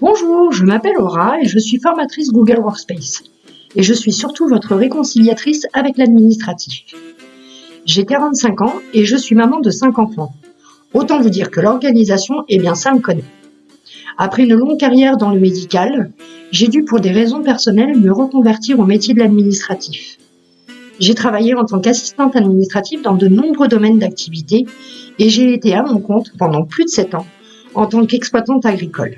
Bonjour, je m'appelle Aura et je suis formatrice Google Workspace. Et je suis surtout votre réconciliatrice avec l'administratif. J'ai 45 ans et je suis maman de 5 enfants. Autant vous dire que l'organisation, ça me connaît. Après une longue carrière dans le médical, j'ai dû pour des raisons personnelles me reconvertir au métier de l'administratif. J'ai travaillé en tant qu'assistante administrative dans de nombreux domaines d'activité et j'ai été à mon compte pendant plus de 7 ans en tant qu'exploitante agricole.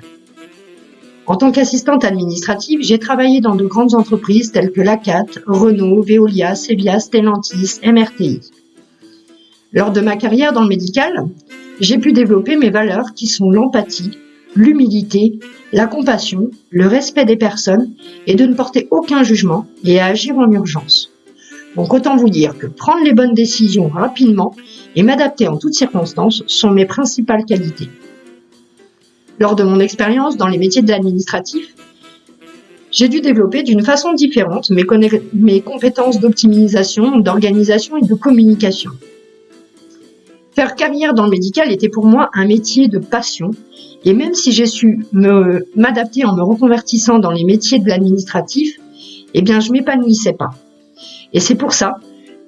En tant qu'assistante administrative, j'ai travaillé dans de grandes entreprises telles que l'ACAT, Renault, Veolia, Sevilla, Stellantis, MRTI. Lors de ma carrière dans le médical, j'ai pu développer mes valeurs qui sont l'empathie, l'humilité, la compassion, le respect des personnes et de ne porter aucun jugement et à agir en urgence. Donc autant vous dire que prendre les bonnes décisions rapidement et m'adapter en toutes circonstances sont mes principales qualités. Lors de mon expérience dans les métiers de l'administratif, j'ai dû développer d'une façon différente mes compétences d'optimisation, d'organisation et de communication. Faire carrière dans le médical était pour moi un métier de passion et même si j'ai su m'adapter en me reconvertissant dans les métiers de l'administratif, je m'épanouissais pas. Et c'est pour ça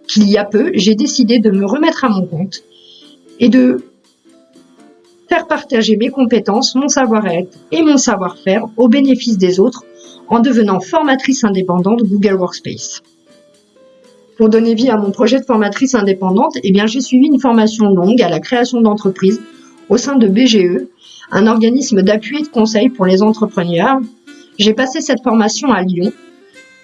qu'il y a peu, j'ai décidé de me remettre à mon compte et de faire partager mes compétences, mon savoir-être et mon savoir-faire au bénéfice des autres en devenant formatrice indépendante Google Workspace. Pour donner vie à mon projet de formatrice indépendante, j'ai suivi une formation longue à la création d'entreprises au sein de BGE, un organisme d'appui et de conseil pour les entrepreneurs. J'ai passé cette formation à Lyon,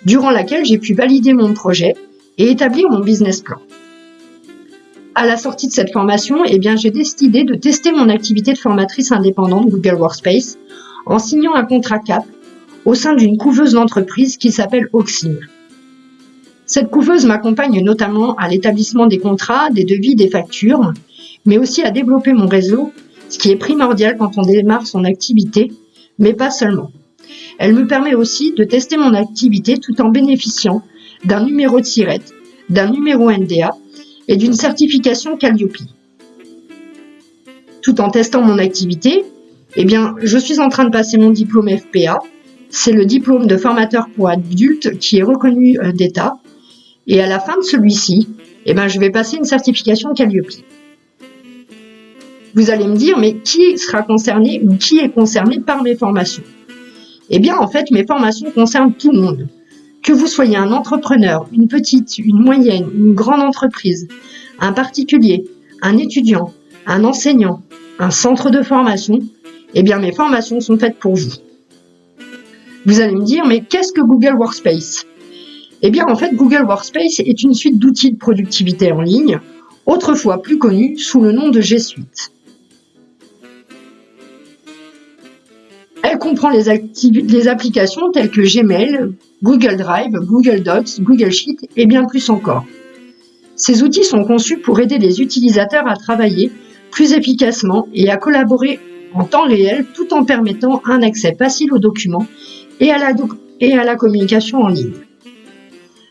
durant laquelle j'ai pu valider mon projet et établir mon business plan. À la sortie de cette formation, j'ai décidé de tester mon activité de formatrice indépendante Google Workspace en signant un contrat CAP au sein d'une couveuse d'entreprise qui s'appelle Oxim. Cette couveuse m'accompagne notamment à l'établissement des contrats, des devis, des factures, mais aussi à développer mon réseau, ce qui est primordial quand on démarre son activité, mais pas seulement. Elle me permet aussi de tester mon activité tout en bénéficiant d'un numéro de SIRET, d'un numéro NDA et d'une certification Calliope. Tout en testant mon activité, je suis en train de passer mon diplôme FPA. C'est le diplôme de formateur pour adultes qui est reconnu d'État. Et à la fin de celui-ci, je vais passer une certification Calliope. Vous allez me dire, mais qui sera concerné ou qui est concerné par mes formations ? Mes formations concernent tout le monde. Que vous soyez un entrepreneur, une petite, une moyenne, une grande entreprise, un particulier, un étudiant, un enseignant, un centre de formation, mes formations sont faites pour vous. Vous allez me dire, mais qu'est-ce que Google Workspace ? Google Workspace est une suite d'outils de productivité en ligne, autrefois plus connue sous le nom de G Suite. Elle comprend les applications telles que Gmail, Google Drive, Google Docs, Google Sheet et bien plus encore. Ces outils sont conçus pour aider les utilisateurs à travailler plus efficacement et à collaborer en temps réel tout en permettant un accès facile aux documents et à la communication en ligne.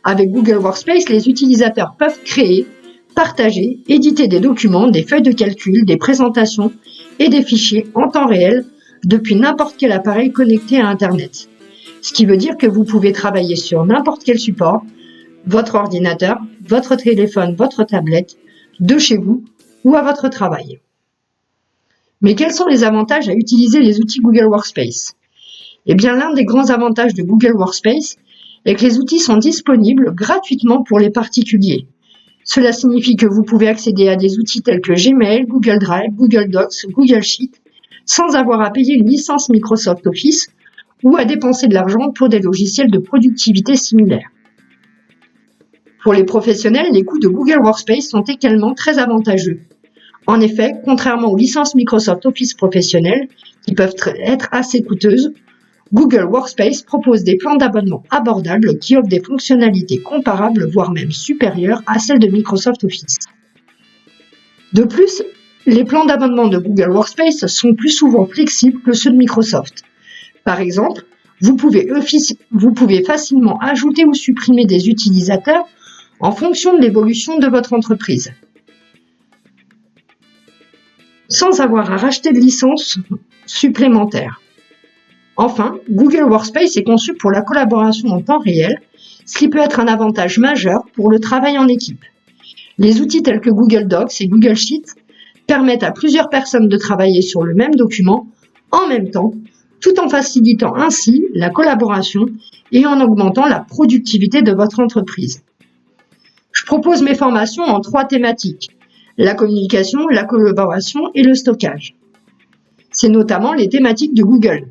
Avec Google Workspace, les utilisateurs peuvent créer, partager, éditer des documents, des feuilles de calcul, des présentations et des fichiers en temps réel depuis n'importe quel appareil connecté à Internet. Ce qui veut dire que vous pouvez travailler sur n'importe quel support, votre ordinateur, votre téléphone, votre tablette, de chez vous ou à votre travail. Mais quels sont les avantages à utiliser les outils Google Workspace ? L'un des grands avantages de Google Workspace est que les outils sont disponibles gratuitement pour les particuliers. Cela signifie que vous pouvez accéder à des outils tels que Gmail, Google Drive, Google Docs, Google Sheet, sans avoir à payer une licence Microsoft Office ou à dépenser de l'argent pour des logiciels de productivité similaires. Pour les professionnels, les coûts de Google Workspace sont également très avantageux. En effet, contrairement aux licences Microsoft Office professionnelles, qui peuvent être assez coûteuses, Google Workspace propose des plans d'abonnement abordables qui offrent des fonctionnalités comparables, voire même supérieures à celles de Microsoft Office. De plus, les plans d'abonnement de Google Workspace sont plus souvent flexibles que ceux de Microsoft. Par exemple, vous pouvez facilement ajouter ou supprimer des utilisateurs en fonction de l'évolution de votre entreprise, sans avoir à racheter de licences supplémentaires. Enfin, Google Workspace est conçu pour la collaboration en temps réel, ce qui peut être un avantage majeur pour le travail en équipe. Les outils tels que Google Docs et Google Sheets permettent à plusieurs personnes de travailler sur le même document en même temps, tout en facilitant ainsi la collaboration et en augmentant la productivité de votre entreprise. Je propose mes formations en 3 thématiques: la communication, la collaboration et le stockage. C'est notamment les thématiques de Google.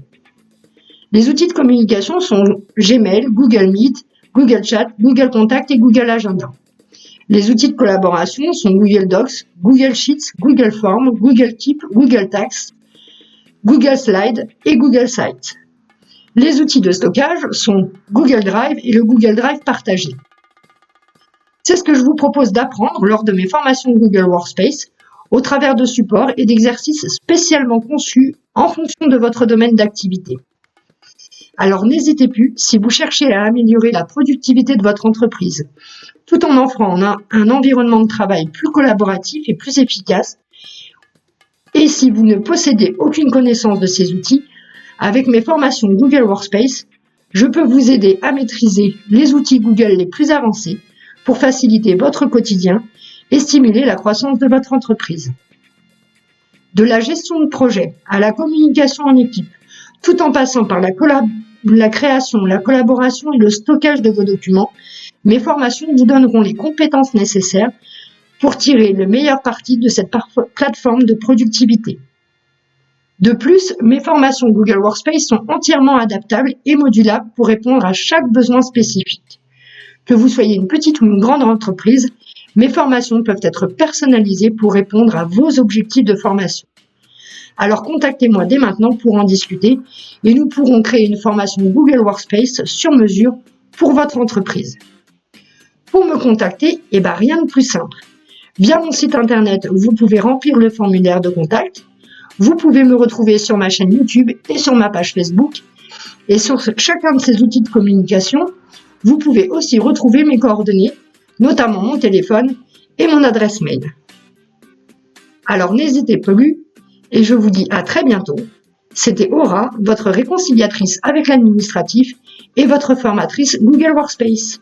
Les outils de communication sont Gmail, Google Meet, Google Chat, Google Contact et Google Agenda. Les outils de collaboration sont Google Docs, Google Sheets, Google Forms, Google Keep, Google Tasks, Google Slides et Google Sites. Les outils de stockage sont Google Drive et le Google Drive partagé. C'est ce que je vous propose d'apprendre lors de mes formations Google Workspace au travers de supports et d'exercices spécialement conçus en fonction de votre domaine d'activité. Alors n'hésitez plus, si vous cherchez à améliorer la productivité de votre entreprise, tout en offrant un environnement de travail plus collaboratif et plus efficace, et si vous ne possédez aucune connaissance de ces outils, avec mes formations Google Workspace, je peux vous aider à maîtriser les outils Google les plus avancés pour faciliter votre quotidien et stimuler la croissance de votre entreprise. De la gestion de projet à la communication en équipe, tout en passant par la création, la collaboration et le stockage de vos documents, mes formations vous donneront les compétences nécessaires pour tirer le meilleur parti de cette plateforme de productivité. De plus, mes formations Google Workspace sont entièrement adaptables et modulables pour répondre à chaque besoin spécifique. Que vous soyez une petite ou une grande entreprise, mes formations peuvent être personnalisées pour répondre à vos objectifs de formation. Alors contactez-moi dès maintenant pour en discuter et nous pourrons créer une formation Google Workspace sur mesure pour votre entreprise. Pour me contacter, rien de plus simple. Via mon site internet, vous pouvez remplir le formulaire de contact. Vous pouvez me retrouver sur ma chaîne YouTube et sur ma page Facebook. Et sur chacun de ces outils de communication, vous pouvez aussi retrouver mes coordonnées, notamment mon téléphone et mon adresse mail. Alors n'hésitez plus et je vous dis à très bientôt. C'était Aura, votre réconciliatrice avec l'administratif et votre formatrice Google Workspace.